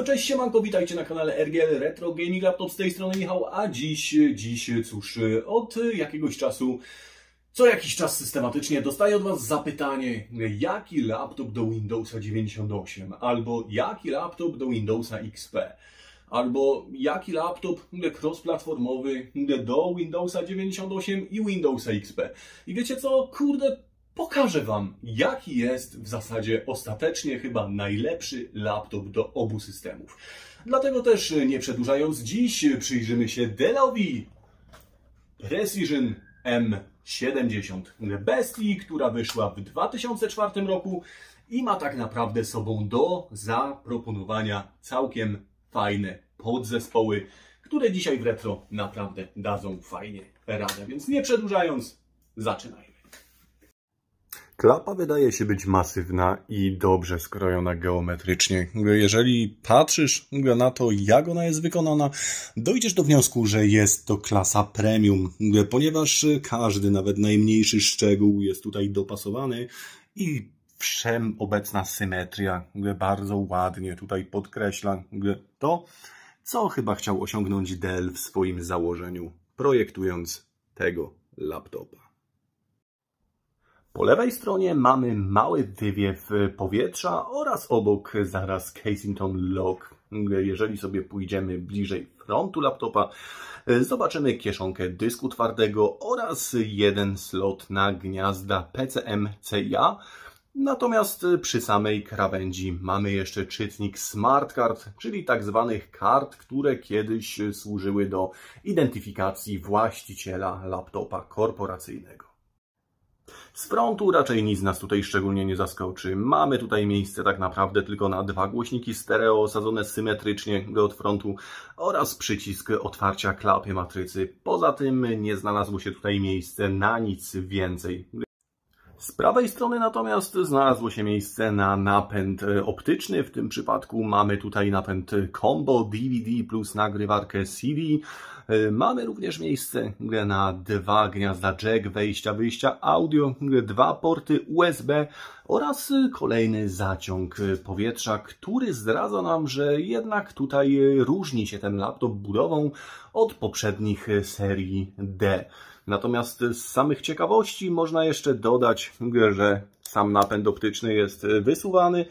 cześć, siemanko, witajcie na kanale RGL Retro Gaming Laptop, z tej strony Michał, a dziś cóż, od jakiegoś czasu, co jakiś czas systematycznie dostaję od Was zapytanie, jaki laptop do Windowsa 98, albo jaki laptop do Windowsa XP, albo jaki laptop cross-platformowy do Windowsa 98 i Windowsa XP. I wiecie co, kurde, pokażę Wam, jaki jest w zasadzie ostatecznie chyba najlepszy laptop do obu systemów. Dlatego też, nie przedłużając, dziś przyjrzymy się Dellowi Precision M70. Bestii, która wyszła w 2004 roku i ma tak naprawdę sobą do zaproponowania całkiem fajne podzespoły, które dzisiaj w retro naprawdę dadzą fajnie radę. Więc nie przedłużając, zaczynajmy. Klapa wydaje się być masywna i dobrze skrojona geometrycznie. Jeżeli patrzysz na to, jak ona jest wykonana, dojdziesz do wniosku, że jest to klasa premium, ponieważ każdy, nawet najmniejszy szczegół jest tutaj dopasowany i wszechobecna symetria bardzo ładnie tutaj podkreśla to, co chyba chciał osiągnąć Dell w swoim założeniu, projektując tego laptopa. Po lewej stronie mamy mały wywiew powietrza oraz obok zaraz Kensington Lock. Jeżeli sobie pójdziemy bliżej frontu laptopa, zobaczymy kieszonkę dysku twardego oraz jeden slot na gniazda PCM-CIA. Natomiast przy samej krawędzi mamy jeszcze czytnik Smart Card, czyli tak zwanych kart, które kiedyś służyły do identyfikacji właściciela laptopa korporacyjnego. Z frontu raczej nic nas tutaj szczególnie nie zaskoczy. Mamy tutaj miejsce tak naprawdę tylko na dwa głośniki stereo osadzone symetrycznie od frontu oraz przycisk otwarcia klapy matrycy. Poza tym nie znalazło się tutaj miejsce na nic więcej. Z prawej strony natomiast znalazło się miejsce na napęd optyczny. W tym przypadku mamy tutaj napęd combo DVD plus nagrywarkę CD. Mamy również miejsce na dwa gniazda jack, wejścia, wyjścia audio, dwa porty USB oraz kolejny zaciąg powietrza, który zdradza nam, że jednak tutaj różni się ten laptop budową od poprzednich serii D. Natomiast z samych ciekawości można jeszcze dodać, że sam napęd optyczny jest wysuwany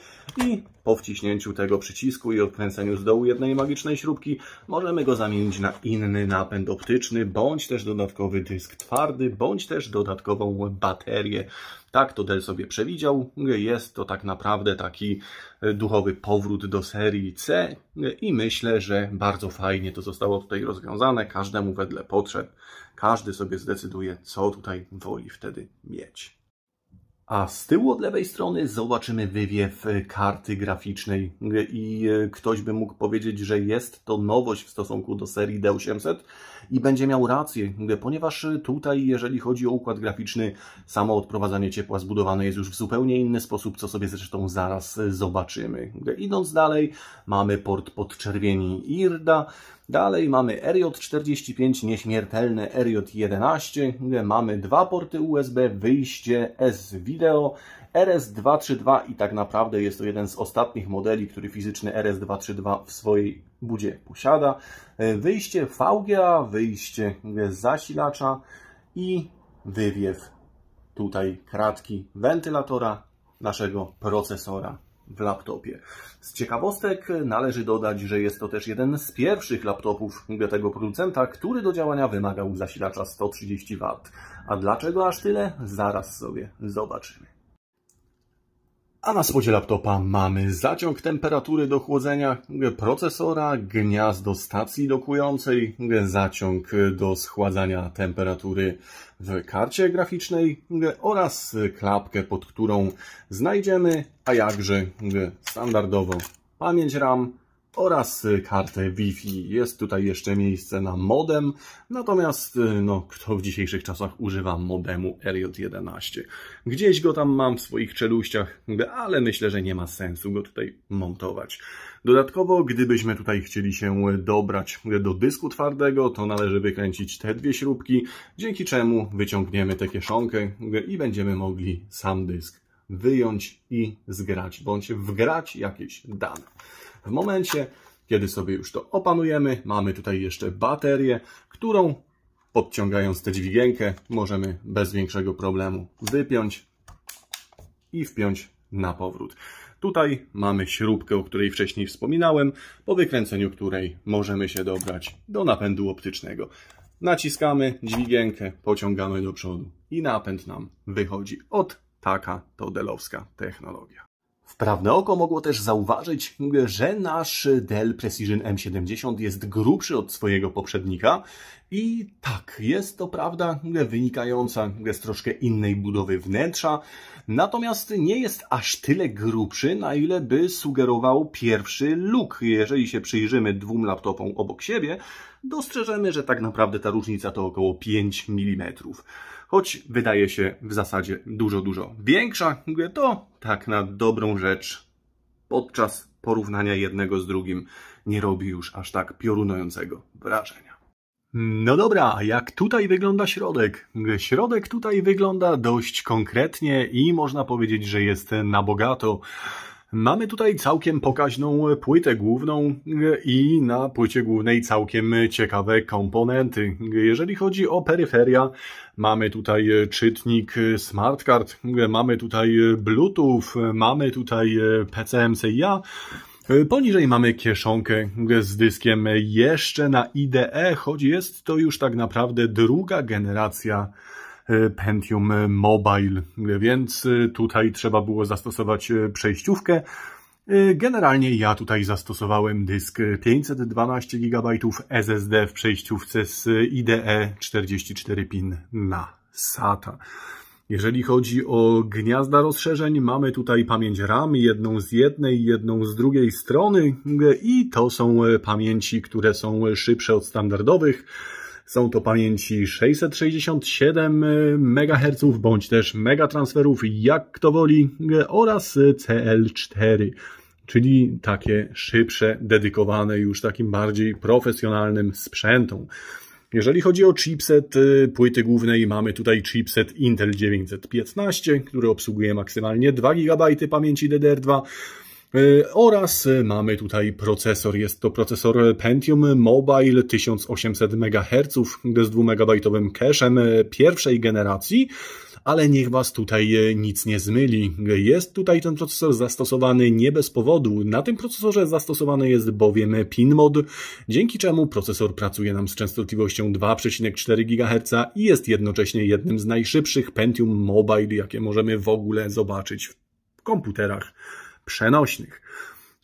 i po wciśnięciu tego przycisku i odkręceniu z dołu jednej magicznej śrubki możemy go zamienić na inny napęd optyczny, bądź też dodatkowy dysk twardy, bądź też dodatkową baterię. Tak to Dell sobie przewidział. Jest to tak naprawdę taki duchowy powrót do serii C i myślę, że bardzo fajnie to zostało tutaj rozwiązane. Każdemu wedle potrzeb. Każdy sobie zdecyduje, co tutaj woli wtedy mieć. A z tyłu od lewej strony zobaczymy wywiew karty graficznej i ktoś by mógł powiedzieć, że jest to nowość w stosunku do serii D800 i będzie miał rację, ponieważ tutaj, jeżeli chodzi o układ graficzny, samo odprowadzanie ciepła zbudowane jest już w zupełnie inny sposób, co sobie zresztą zaraz zobaczymy. Idąc dalej, mamy port podczerwieni IRDA. Dalej mamy RJ45, nieśmiertelne RJ11, mamy dwa porty USB, wyjście S-Video, RS232 i tak naprawdę jest to jeden z ostatnich modeli, który fizyczny RS232 w swojej budzie posiada. Wyjście VGA, wyjście zasilacza i wywiew tutaj kratki wentylatora naszego procesora w laptopie. Z ciekawostek należy dodać, że jest to też jeden z pierwszych laptopów tego producenta, który do działania wymagał zasilacza 130 W. A dlaczego aż tyle? Zaraz sobie zobaczymy. A na spodzie laptopa mamy zaciąg temperatury do chłodzenia procesora, gniazdo stacji dokującej, zaciąg do schładzania temperatury w karcie graficznej oraz klapkę, pod którą znajdziemy, a jakże standardowo, pamięć RAM oraz kartę Wi-Fi. Jest tutaj jeszcze miejsce na modem, natomiast kto w dzisiejszych czasach używa modemu RJ11? Gdzieś go tam mam w swoich czeluściach, ale myślę, że nie ma sensu go tutaj montować. Dodatkowo, gdybyśmy tutaj chcieli się dobrać do dysku twardego, to należy wykręcić te dwie śrubki, dzięki czemu wyciągniemy tę kieszonkę i będziemy mogli sam dysk wyjąć i zgrać, bądź wgrać jakieś dane. W momencie, Kiedy sobie już to opanujemy, mamy tutaj jeszcze baterię, którą podciągając tę dźwigienkę możemy bez większego problemu wypiąć i wpiąć na powrót. Tutaj mamy śrubkę, o której wcześniej wspominałem, po wykręceniu której możemy się dobrać do napędu optycznego. Naciskamy dźwigienkę, pociągamy do przodu i napęd nam wychodzi. Taka to delowska technologia. Wprawne oko mogło też zauważyć, że nasz Dell Precision M70 jest grubszy od swojego poprzednika i tak, jest to prawda wynikająca z troszkę innej budowy wnętrza, natomiast nie jest aż tyle grubszy, na ile by sugerował pierwszy look. Jeżeli się przyjrzymy dwóm laptopom obok siebie, dostrzeżemy, że tak naprawdę ta różnica to około 5 mm. Choć wydaje się w zasadzie dużo większa, to tak na dobrą rzecz podczas porównania jednego z drugim nie robi już aż tak piorunującego wrażenia. No dobra, a jak tutaj wygląda środek? Środek tutaj wygląda dość konkretnie i można powiedzieć, że jest na bogato. Mamy tutaj całkiem pokaźną płytę główną i na płycie głównej całkiem ciekawe komponenty. Jeżeli chodzi o peryferia, mamy tutaj czytnik Smart Card, mamy tutaj Bluetooth, mamy tutaj PCM-CIA. Poniżej mamy kieszonkę z dyskiem jeszcze na IDE, choć jest to już tak naprawdę druga generacja Pentium Mobile, więc tutaj trzeba było zastosować przejściówkę. Generalnie ja tutaj zastosowałem dysk 512 GB SSD w przejściówce z IDE 44 pin na SATA. Jeżeli chodzi o gniazda rozszerzeń, mamy tutaj pamięć RAM, jedną z jednej, jedną z drugiej strony i to są pamięci, które są szybsze od standardowych. Są to pamięci 667 MHz bądź też megatransferów, jak kto woli, oraz CL4, czyli takie szybsze, dedykowane już takim bardziej profesjonalnym sprzętom. Jeżeli chodzi o chipset płyty głównej, mamy tutaj chipset Intel 915, który obsługuje maksymalnie 2 GB pamięci DDR2. Oraz mamy tutaj procesor, jest to procesor Pentium Mobile 1800 MHz z 2 MB cache'em pierwszej generacji, ale niech Was tutaj nic nie zmyli. Jest tutaj ten procesor zastosowany nie bez powodu. Na tym procesorze zastosowany jest bowiem PinMod, dzięki czemu procesor pracuje nam z częstotliwością 2,4 GHz i jest jednocześnie jednym z najszybszych Pentium Mobile, jakie możemy w ogóle zobaczyć w komputerach przenośnych.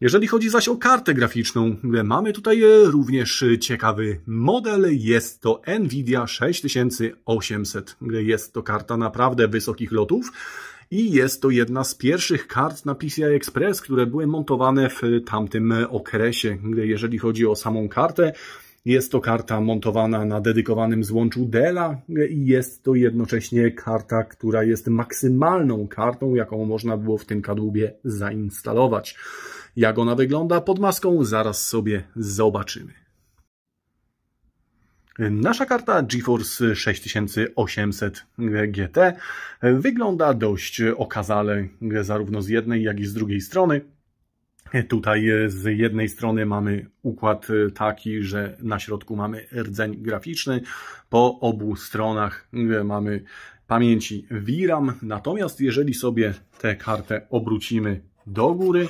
Jeżeli chodzi zaś o kartę graficzną, mamy tutaj również ciekawy model. Jest to Nvidia 6800. Jest to karta naprawdę wysokich lotów i jest to jedna z pierwszych kart na PCI Express, które były montowane w tamtym okresie. Jeżeli chodzi o samą kartę, jest to karta montowana na dedykowanym złączu Della i jest to jednocześnie karta, która jest maksymalną kartą, jaką można było w tym kadłubie zainstalować. Jak ona wygląda pod maską, zaraz sobie zobaczymy. Nasza karta GeForce 6800 GT wygląda dość okazale, zarówno z jednej, jak i z drugiej strony. Tutaj z jednej strony mamy układ taki, że na środku mamy rdzeń graficzny, po obu stronach mamy pamięci VRAM, natomiast jeżeli sobie tę kartę obrócimy do góry,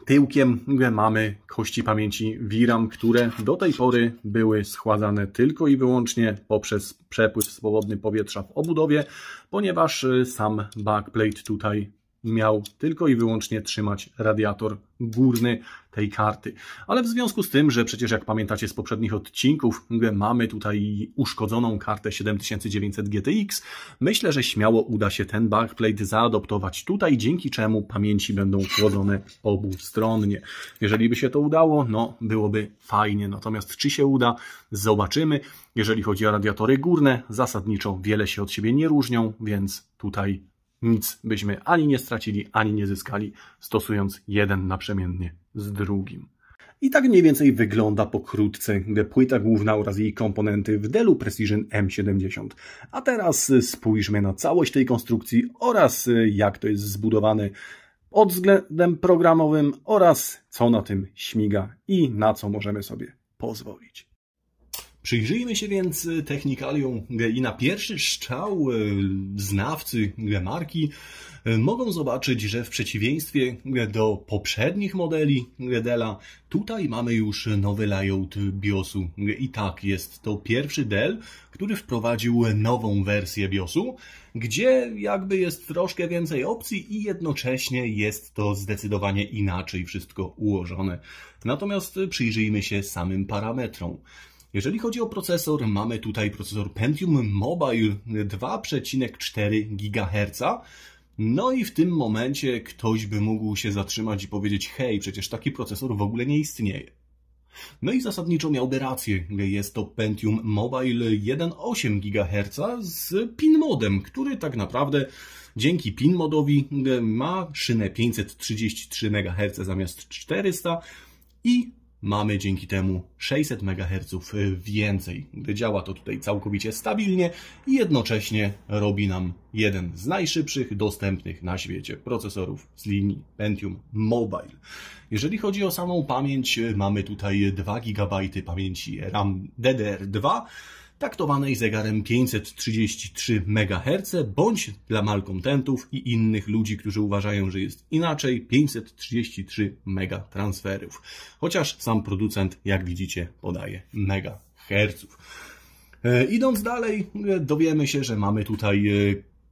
tyłkiem mamy kości pamięci VRAM, które do tej pory były schładzane tylko i wyłącznie poprzez przepływ swobodny powietrza w obudowie, ponieważ sam backplate tutaj miał tylko i wyłącznie trzymać radiator górny tej karty. Ale w związku z tym, że przecież jak pamiętacie z poprzednich odcinków, mamy tutaj uszkodzoną kartę 7900 GTX, myślę, że śmiało uda się ten backplate zaadoptować tutaj, dzięki czemu pamięci będą chłodzone obustronnie. Jeżeli by się to udało, no byłoby fajnie. Natomiast czy się uda, zobaczymy. Jeżeli chodzi o radiatory górne, zasadniczo wiele się od siebie nie różnią, więc tutaj nic byśmy ani nie stracili, ani nie zyskali, stosując jeden naprzemiennie z drugim. I tak mniej więcej wygląda pokrótce płyta główna oraz jej komponenty w Dellu Precision M70. A teraz spójrzmy na całość tej konstrukcji oraz jak to jest zbudowane pod względem programowym oraz co na tym śmiga i na co możemy sobie pozwolić. Przyjrzyjmy się więc technikaliom i na pierwszy strzał znawcy marki mogą zobaczyć, że w przeciwieństwie do poprzednich modeli Della, tutaj mamy już nowy layout BIOSu. I tak, jest to pierwszy Dell, który wprowadził nową wersję BIOSu, gdzie jakby jest troszkę więcej opcji i jednocześnie jest to zdecydowanie inaczej wszystko ułożone. Natomiast przyjrzyjmy się samym parametrom. Jeżeli chodzi o procesor, mamy tutaj procesor Pentium Mobile 2,4 GHz. No i w tym momencie ktoś by mógł się zatrzymać i powiedzieć: hej, przecież taki procesor w ogóle nie istnieje. No i zasadniczo miałby rację. Jest to Pentium Mobile 1,8 GHz z PIN modem, który tak naprawdę dzięki PIN modowi ma szynę 533 MHz zamiast 400 i mamy dzięki temu 600 MHz więcej. Działa to tutaj całkowicie stabilnie i jednocześnie robi nam jeden z najszybszych dostępnych na świecie procesorów z linii Pentium Mobile. Jeżeli chodzi o samą pamięć, mamy tutaj 2 GB pamięci RAM DDR2, taktowanej zegarem 533 MHz, bądź dla malkontentów i innych ludzi, którzy uważają, że jest inaczej, 533 megatransferów. Chociaż sam producent, jak widzicie, podaje megaherców. Idąc dalej, dowiemy się, że mamy tutaj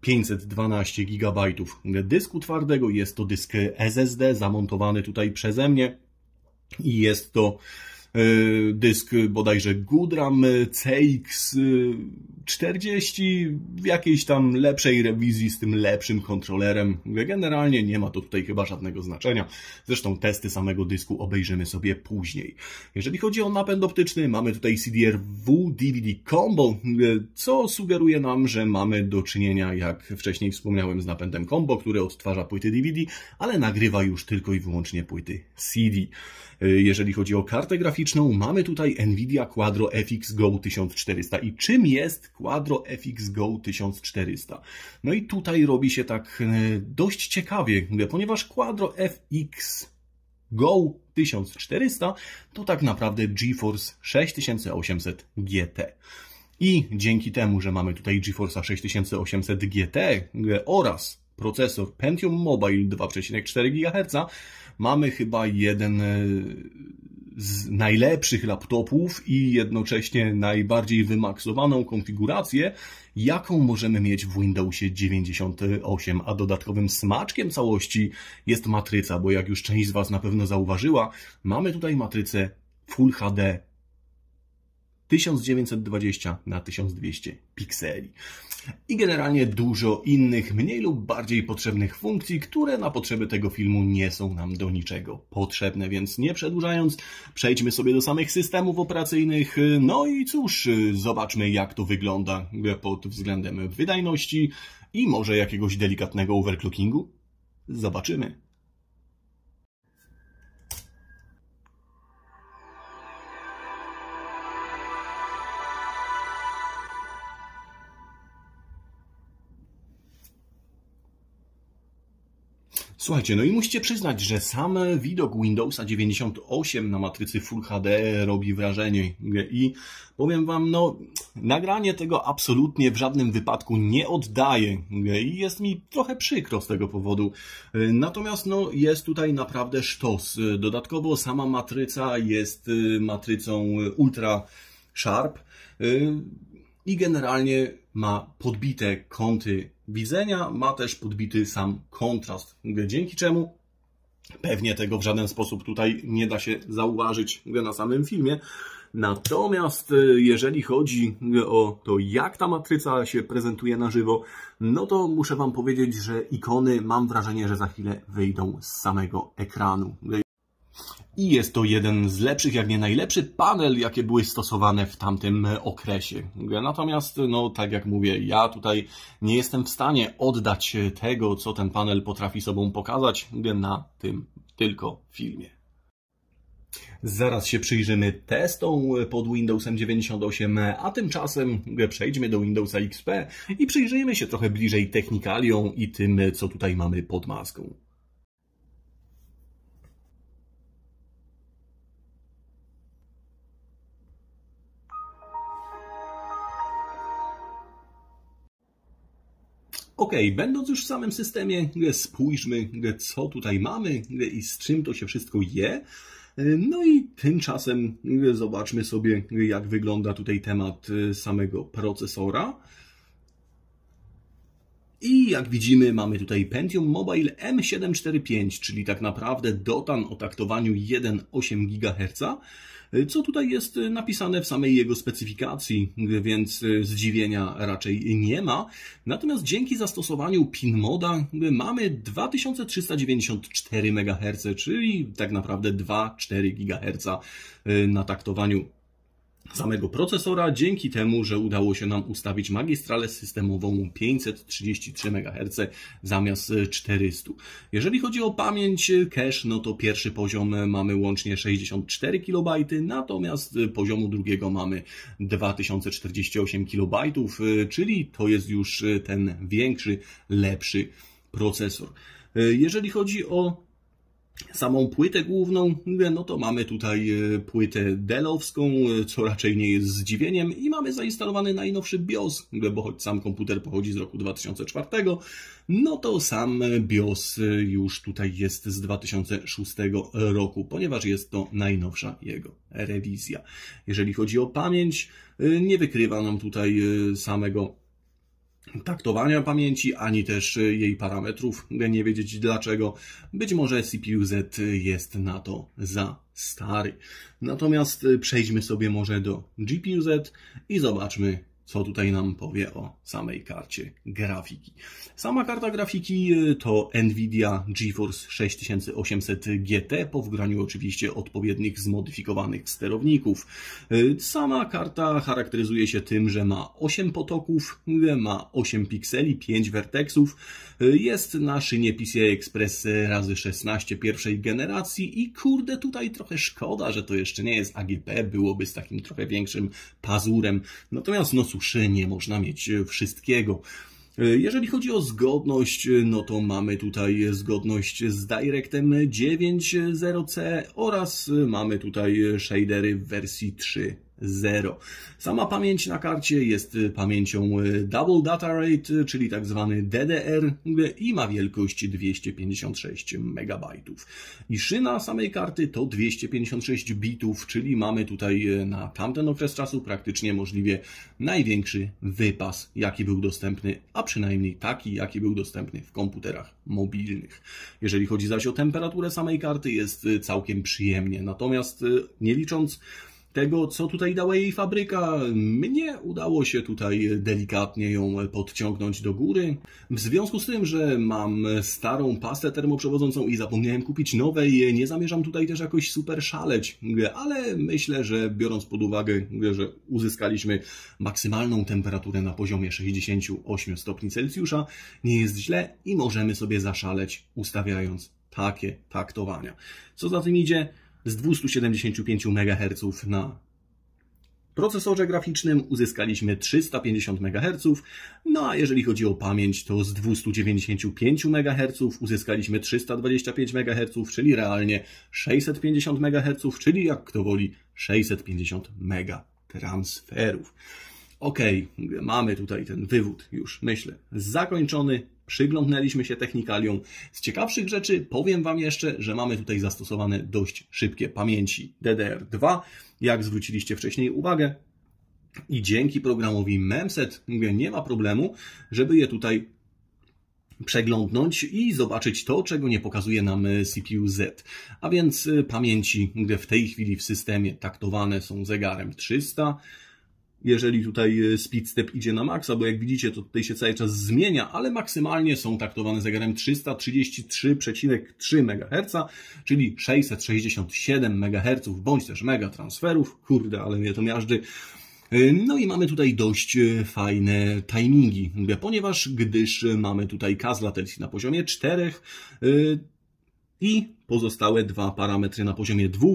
512 GB dysku twardego. Jest to dysk SSD zamontowany tutaj przeze mnie i jest to dysk bodajże Goodram CX40 w jakiejś tam lepszej rewizji z tym lepszym kontrolerem. Generalnie nie ma to tutaj chyba żadnego znaczenia. Zresztą testy samego dysku obejrzymy sobie później. Jeżeli chodzi o napęd optyczny, mamy tutaj CDR-V DVD Combo, co sugeruje nam, że mamy do czynienia, jak wcześniej wspomniałem, z napędem Combo, który odtwarza płyty DVD, ale nagrywa już tylko i wyłącznie płyty CD. Jeżeli chodzi o kartę graficzną, mamy tutaj Nvidia Quadro FX Go 1400. I czym jest Quadro FX Go 1400? No i tutaj robi się tak dość ciekawie, ponieważ Quadro FX Go 1400 to tak naprawdę GeForce 6800 GT. I dzięki temu, że mamy tutaj GeForce'a 6800 GT oraz procesor Pentium Mobile 2,4 GHz, mamy chyba jeden z najlepszych laptopów i jednocześnie najbardziej wymaksowaną konfigurację, jaką możemy mieć w Windowsie 98, a dodatkowym smaczkiem całości jest matryca, bo jak już część z Was na pewno zauważyła, mamy tutaj matrycę Full HD 1920 na 1200 pikseli. I generalnie dużo innych, mniej lub bardziej potrzebnych funkcji, które na potrzeby tego filmu nie są nam do niczego potrzebne. Więc nie przedłużając, przejdźmy sobie do samych systemów operacyjnych. No i cóż, zobaczmy, jak to wygląda pod względem wydajności i może jakiegoś delikatnego overclockingu. Zobaczymy. Słuchajcie, no i musicie przyznać, że sam widok Windowsa 98 na matrycy Full HD robi wrażenie i powiem Wam, no nagranie tego absolutnie w żadnym wypadku nie oddaje i jest mi trochę przykro z tego powodu. Natomiast no jest tutaj naprawdę sztos. Dodatkowo sama matryca jest matrycą Ultra Sharp i generalnie ma podbite kąty widzenia, ma też podbity sam kontrast, dzięki czemu pewnie tego w żaden sposób tutaj nie da się zauważyć na samym filmie. Natomiast jeżeli chodzi o to, jak ta matryca się prezentuje na żywo, no to muszę Wam powiedzieć, że ikony mam wrażenie, że za chwilę wyjdą z samego ekranu. I jest to jeden z lepszych, jak nie najlepszy panel, jakie były stosowane w tamtym okresie. Natomiast, no tak jak mówię, ja tutaj nie jestem w stanie oddać tego, co ten panel potrafi sobą pokazać na tym tylko filmie. Zaraz się przyjrzymy testom pod Windowsem 98, a tymczasem przejdźmy do Windowsa XP i przyjrzyjmy się trochę bliżej technikaliom i tym, co tutaj mamy pod maską. Ok, będąc już w samym systemie, spójrzmy, co tutaj mamy i z czym to się wszystko je. No i tymczasem zobaczmy sobie, jak wygląda tutaj temat samego procesora. I jak widzimy, mamy tutaj Pentium Mobile M745, czyli tak naprawdę Dotan o taktowaniu 1,8 GHz. Co tutaj jest napisane w samej jego specyfikacji, więc zdziwienia raczej nie ma. Natomiast dzięki zastosowaniu PinModa mamy 2394 MHz, czyli tak naprawdę 2,4 GHz na taktowaniu samego procesora, dzięki temu, że udało się nam ustawić magistralę systemową 533 MHz zamiast 400. Jeżeli chodzi o pamięć cache, no to pierwszy poziom mamy łącznie 64 KB, natomiast poziomu drugiego mamy 2048 KB, czyli to jest już ten większy, lepszy procesor. Jeżeli chodzi o samą płytę główną, no to mamy tutaj płytę Dellowską, co raczej nie jest zdziwieniem, i mamy zainstalowany najnowszy BIOS, bo choć sam komputer pochodzi z roku 2004, no to sam BIOS już tutaj jest z 2006 roku, ponieważ jest to najnowsza jego rewizja. Jeżeli chodzi o pamięć, nie wykrywa nam tutaj samego taktowania pamięci, ani też jej parametrów, nie wiedzieć dlaczego. Być może CPU-Z jest na to za stary. Natomiast przejdźmy sobie może do GPU-Z i zobaczmy, co tutaj nam powie o samej karcie grafiki. Sama karta grafiki to Nvidia GeForce 6800 GT, po wgraniu oczywiście odpowiednich zmodyfikowanych sterowników. Sama karta charakteryzuje się tym, że ma 8 potoków, ma 8 pikseli, 5 werteksów, jest na szynie PCI Express razy 16 pierwszej generacji i kurde, tutaj trochę szkoda, że to jeszcze nie jest AGP, byłoby z takim trochę większym pazurem. Natomiast no cóż, nie można mieć wszystkiego. Jeżeli chodzi o zgodność, no to mamy tutaj zgodność z DirectM 9.0C oraz mamy tutaj shadery w wersji 3.0. Sama pamięć na karcie jest pamięcią Double Data Rate, czyli tak zwany DDR, i ma wielkość 256 MB. I szyna samej karty to 256 bitów, czyli mamy tutaj na tamten okres czasu praktycznie możliwie największy wypas, jaki był dostępny, a przynajmniej taki, jaki był dostępny w komputerach mobilnych. Jeżeli chodzi zaś o temperaturę samej karty, jest całkiem przyjemnie. Natomiast nie licząc tego, co tutaj dała jej fabryka, mnie udało się tutaj delikatnie ją podciągnąć do góry. W związku z tym, że mam starą pastę termoprzewodzącą i zapomniałem kupić nowej, nie zamierzam tutaj też jakoś super szaleć, ale myślę, że biorąc pod uwagę, że uzyskaliśmy maksymalną temperaturę na poziomie 68 stopni Celsjusza, nie jest źle i możemy sobie zaszaleć, ustawiając takie taktowania. Co za tym idzie, z 275 MHz na procesorze graficznym uzyskaliśmy 350 MHz, no a jeżeli chodzi o pamięć, to z 295 MHz uzyskaliśmy 325 MHz, czyli realnie 650 MHz, czyli jak kto woli 650 MB transferów. Ok, mamy tutaj ten wywód już, myślę, zakończony. Przyglądnęliśmy się technikaliom. Z ciekawszych rzeczy powiem Wam jeszcze, że mamy tutaj zastosowane dość szybkie pamięci DDR2, jak zwróciliście wcześniej uwagę. I dzięki programowi Memset nie ma problemu, żeby je tutaj przeglądnąć i zobaczyć to, czego nie pokazuje nam CPU-Z. A więc pamięci w tej chwili w systemie taktowane są zegarem 300. Jeżeli tutaj speedstep idzie na maksa, bo jak widzicie, to tutaj się cały czas zmienia, ale maksymalnie są taktowane zegarem 333,3 MHz, czyli 667 MHz, bądź też mega transferów. Kurde, ale mnie to miażdży. No i mamy tutaj dość fajne timingi, ponieważ gdyż mamy tutaj CAS latency na poziomie 4 i pozostałe dwa parametry na poziomie 2.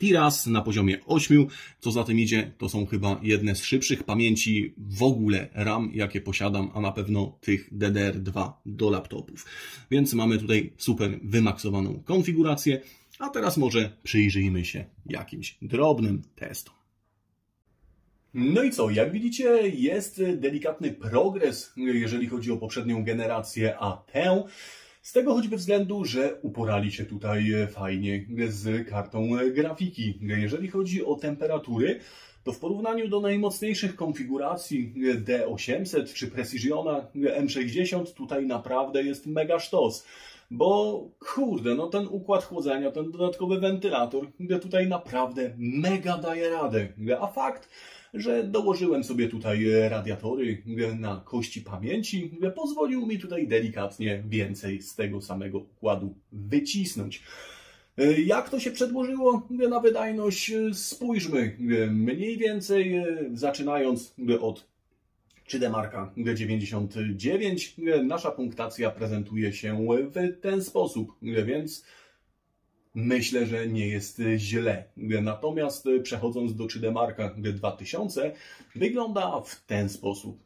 TIRAS na poziomie 8, co za tym idzie, to są chyba jedne z szybszych pamięci w ogóle RAM, jakie posiadam, a na pewno tych DDR2 do laptopów. Więc mamy tutaj super wymaksowaną konfigurację, a teraz może przyjrzyjmy się jakimś drobnym testom. No i co, jak widzicie, jest delikatny progres, jeżeli chodzi o poprzednią generację, a tę z tego choćby względu, że uporali się tutaj fajnie z kartą grafiki. Jeżeli chodzi o temperatury, to w porównaniu do najmocniejszych konfiguracji D800 czy Precisiona M60 tutaj naprawdę jest mega sztos. Bo kurde, no ten układ chłodzenia, ten dodatkowy wentylator tutaj naprawdę mega daje radę. A fakt, że dołożyłem sobie tutaj radiatory na kości pamięci, pozwolił mi tutaj delikatnie więcej z tego samego układu wycisnąć. Jak to się przedłożyło na wydajność? Spójrzmy. Mniej więcej zaczynając od 3D Marka 99, nasza punktacja prezentuje się w ten sposób, więc myślę, że nie jest źle. Natomiast przechodząc do 3D Marka 2000, wygląda w ten sposób.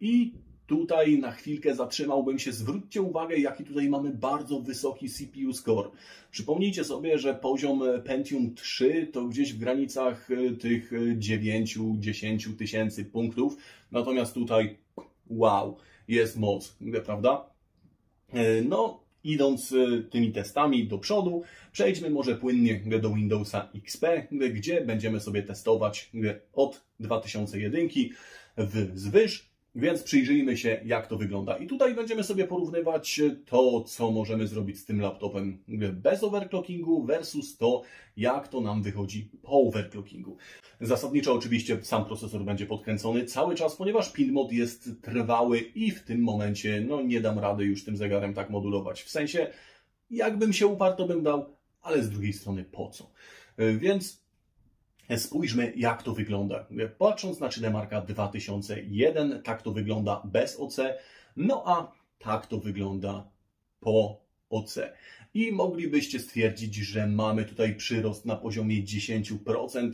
I tutaj na chwilkę zatrzymałbym się. Zwróćcie uwagę, jaki tutaj mamy bardzo wysoki CPU score. Przypomnijcie sobie, że poziom Pentium 3 to gdzieś w granicach tych 9-10 tysięcy punktów. Natomiast tutaj, wow, jest moc, prawda? No, idąc tymi testami do przodu, przejdźmy może płynnie do Windowsa XP, gdzie będziemy sobie testować od 2001 wzwyż, więc przyjrzyjmy się, jak to wygląda. I tutaj będziemy sobie porównywać to, co możemy zrobić z tym laptopem bez overclockingu versus to, jak to nam wychodzi po overclockingu. Zasadniczo oczywiście sam procesor będzie podkręcony cały czas, ponieważ pin mod jest trwały i w tym momencie no, nie dam rady już tym zegarem tak modulować. W sensie, jakbym się uparł, to bym dał, ale z drugiej strony po co? Więc spójrzmy, jak to wygląda. Patrząc na 3D Marka 2001, tak to wygląda bez OC, no a tak to wygląda po OC. I moglibyście stwierdzić, że mamy tutaj przyrost na poziomie 10%,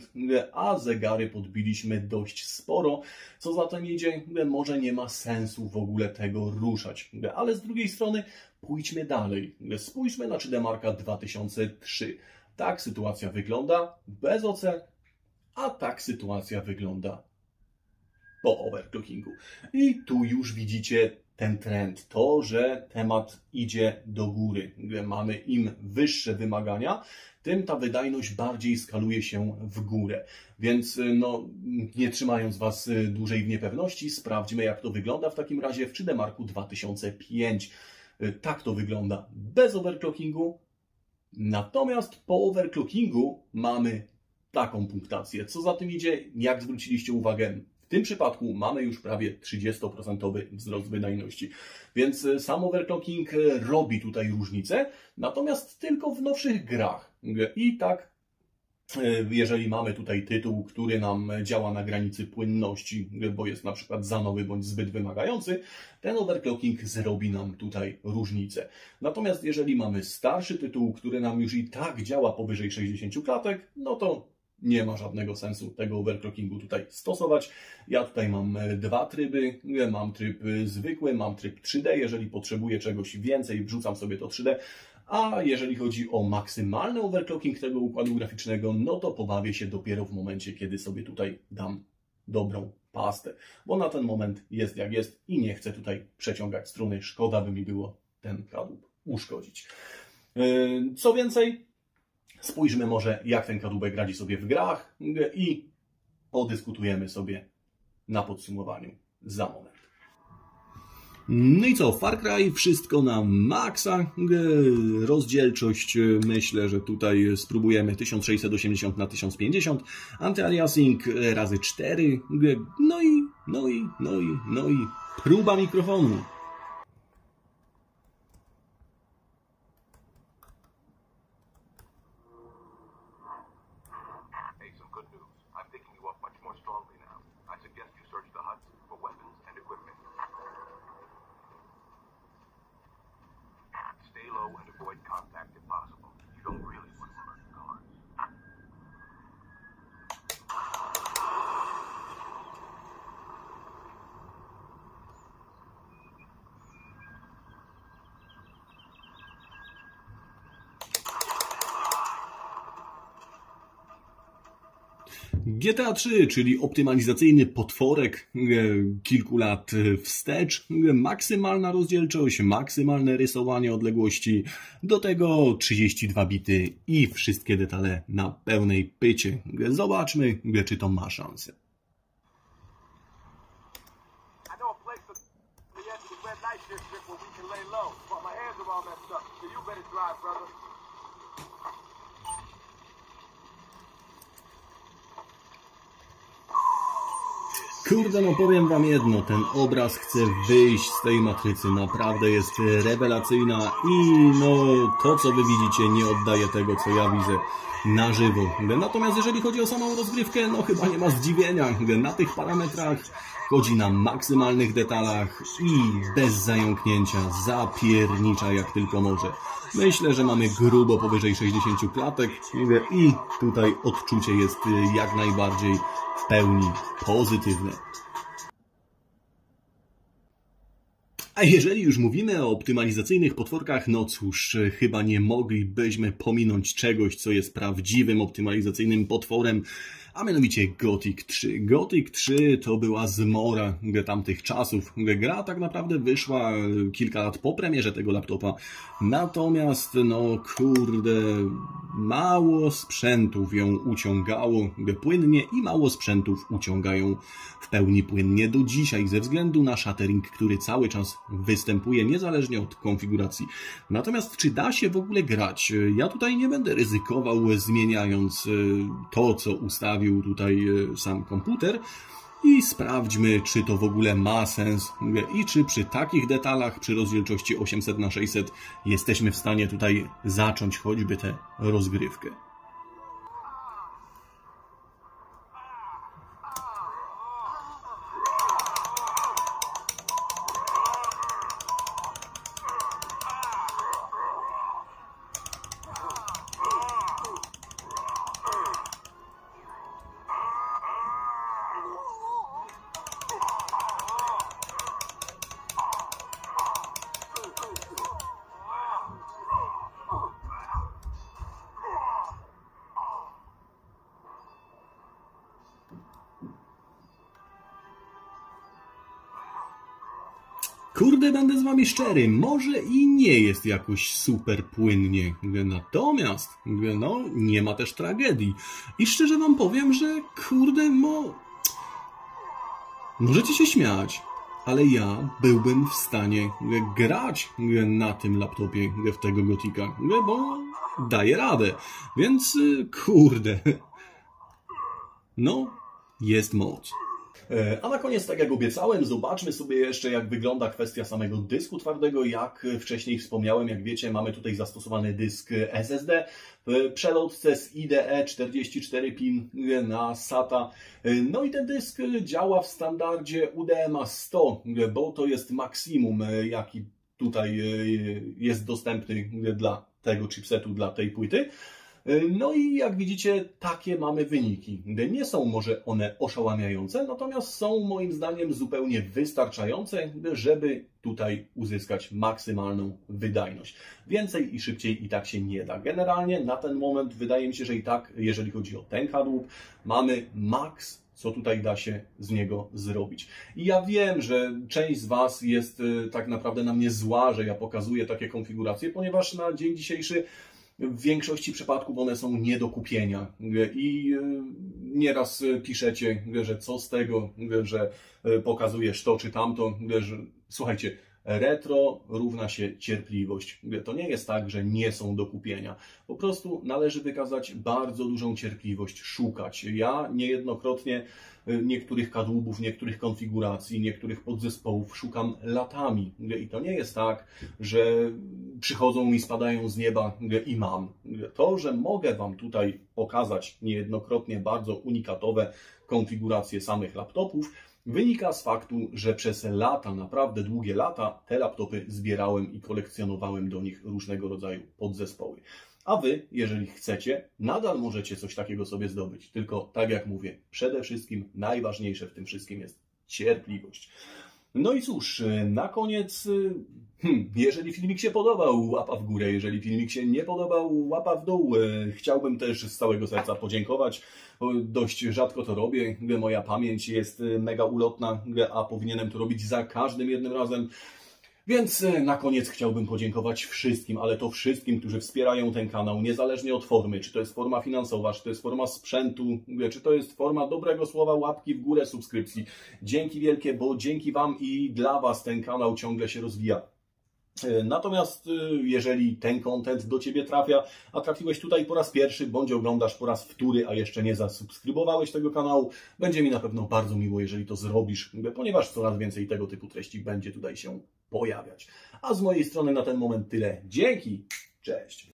a zegary podbiliśmy dość sporo. Co za tym idzie, może nie ma sensu w ogóle tego ruszać. Ale z drugiej strony pójdźmy dalej. Spójrzmy na 3D Marka 2003. Tak sytuacja wygląda bez OC, a tak sytuacja wygląda po overclockingu. I tu już widzicie ten trend, to, że temat idzie do góry. Mamy im wyższe wymagania, tym ta wydajność bardziej skaluje się w górę. Więc no, nie trzymając Was dłużej w niepewności, sprawdźmy, jak to wygląda w takim razie w 3D Marku 2005. Tak to wygląda bez overclockingu. Natomiast po overclockingu mamy taką punktację. Co za tym idzie, jak zwróciliście uwagę, w tym przypadku mamy już prawie 30% wzrost wydajności. Więc sam overclocking robi tutaj różnicę, natomiast tylko w nowszych grach. I tak, jeżeli mamy tutaj tytuł, który nam działa na granicy płynności, bo jest na przykład za nowy bądź zbyt wymagający, ten overclocking zrobi nam tutaj różnicę. Natomiast jeżeli mamy starszy tytuł, który nam już i tak działa powyżej 60 klatek, no to nie ma żadnego sensu tego overclockingu tutaj stosować. Ja tutaj mam dwa tryby. Mam tryb zwykły, mam tryb 3D. Jeżeli potrzebuję czegoś więcej, wrzucam sobie to 3D. A jeżeli chodzi o maksymalny overclocking tego układu graficznego, no to pobawię się dopiero w momencie, kiedy sobie tutaj dam dobrą pastę. Bo na ten moment jest jak jest i nie chcę tutaj przeciągać struny. Szkoda by mi było ten kadłub uszkodzić. Co więcej, spójrzmy może, jak ten kadłubek radzi sobie w grach i podyskutujemy sobie na podsumowaniu za moment. No i co, Far Cry wszystko na maksa, rozdzielczość myślę, że tutaj spróbujemy 1680 na 1050, anti-aliasing razy 4, no i próba mikrofonu. GTA 3, czyli optymalizacyjny potworek kilku lat wstecz, maksymalna rozdzielczość, maksymalne rysowanie odległości, do tego 32 bity i wszystkie detale na pełnej pycie. Zobaczmy, czy to ma szansę. Kurde, no powiem wam jedno, ten obraz chce wyjść z tej matrycy, naprawdę jest rewelacyjna i no to co wy widzicie nie oddaje tego co ja widzę na żywo. Natomiast jeżeli chodzi o samą rozgrywkę, no chyba nie ma zdziwienia, na tych parametrach chodzi na maksymalnych detalach i bez zająknięcia zapiernicza jak tylko może. Myślę, że mamy grubo powyżej 60 klatek i tutaj odczucie jest jak najbardziej w pełni pozytywne. A jeżeli już mówimy o optymalizacyjnych potworkach, no cóż, chyba nie moglibyśmy pominąć czegoś, co jest prawdziwym optymalizacyjnym potworem, a mianowicie Gothic 3. Gothic 3 to była zmora tamtych czasów. Gra tak naprawdę wyszła kilka lat po premierze tego laptopa, natomiast no kurde, mało sprzętów ją uciągało płynnie i mało sprzętów uciągają w pełni płynnie do dzisiaj ze względu na shattering, który cały czas występuje niezależnie od konfiguracji. Natomiast czy da się w ogóle grać? Ja tutaj nie będę ryzykował zmieniając to, co ustawił tutaj sam komputer i sprawdźmy, czy to w ogóle ma sens i czy przy takich detalach, przy rozdzielczości 800×600 jesteśmy w stanie tutaj zacząć choćby tę rozgrywkę. Kurde, będę z wami szczery, może i nie jest jakoś super płynnie, natomiast no, nie ma też tragedii. I szczerze wam powiem, że kurde, możecie się śmiać, ale ja byłbym w stanie grać na tym laptopie w tego Gothica, bo daje radę, więc kurde, no, jest moc. A na koniec, tak jak obiecałem, zobaczmy sobie jeszcze, jak wygląda kwestia samego dysku twardego. Jak wcześniej wspomniałem, jak wiecie, mamy tutaj zastosowany dysk SSD w przelotce z IDE 44 pin na SATA. No i ten dysk działa w standardzie UDMA 100, bo to jest maksimum, jaki tutaj jest dostępny dla tego chipsetu, dla tej płyty. No i jak widzicie, takie mamy wyniki. Nie są może one oszałamiające, natomiast są moim zdaniem zupełnie wystarczające, żeby tutaj uzyskać maksymalną wydajność. Więcej i szybciej i tak się nie da. Generalnie na ten moment wydaje mi się, że i tak, jeżeli chodzi o ten kadłub, mamy maks, co tutaj da się z niego zrobić. I ja wiem, że część z Was jest tak naprawdę na mnie zła, że ja pokazuję takie konfiguracje, ponieważ na dzień dzisiejszy w większości przypadków one są nie do kupienia i nieraz piszecie, że co z tego, że pokazujesz to czy tamto, że słuchajcie, retro równa się cierpliwość. To nie jest tak, że nie są do kupienia. Po prostu należy wykazać bardzo dużą cierpliwość, szukać. Ja niejednokrotnie niektórych kadłubów, niektórych konfiguracji, niektórych podzespołów szukam latami. I to nie jest tak, że przychodzą i spadają z nieba i mam. To, że mogę Wam tutaj pokazać niejednokrotnie bardzo unikatowe konfiguracje samych laptopów, wynika z faktu, że przez lata, naprawdę długie lata, te laptopy zbierałem i kolekcjonowałem do nich różnego rodzaju podzespoły. A Wy, jeżeli chcecie, nadal możecie coś takiego sobie zdobyć. Tylko tak jak mówię, przede wszystkim najważniejsze w tym wszystkim jest cierpliwość. No i cóż, na koniec, jeżeli filmik się podobał, łapa w górę, jeżeli filmik się nie podobał, łapa w dół. Chciałbym też z całego serca podziękować. Dość rzadko to robię, moja pamięć jest mega ulotna, a powinienem to robić za każdym jednym razem. Więc na koniec chciałbym podziękować wszystkim, ale to wszystkim, którzy wspierają ten kanał, niezależnie od formy, czy to jest forma finansowa, czy to jest forma sprzętu, czy to jest forma dobrego słowa, łapki w górę, subskrypcji. Dzięki wielkie, bo dzięki Wam i dla Was ten kanał ciągle się rozwija. Natomiast jeżeli ten content do Ciebie trafia, a trafiłeś tutaj po raz pierwszy, bądź oglądasz po raz wtóry, a jeszcze nie zasubskrybowałeś tego kanału, będzie mi na pewno bardzo miło, jeżeli to zrobisz, ponieważ coraz więcej tego typu treści będzie tutaj się pojawiać. A z mojej strony na ten moment tyle. Dzięki, cześć!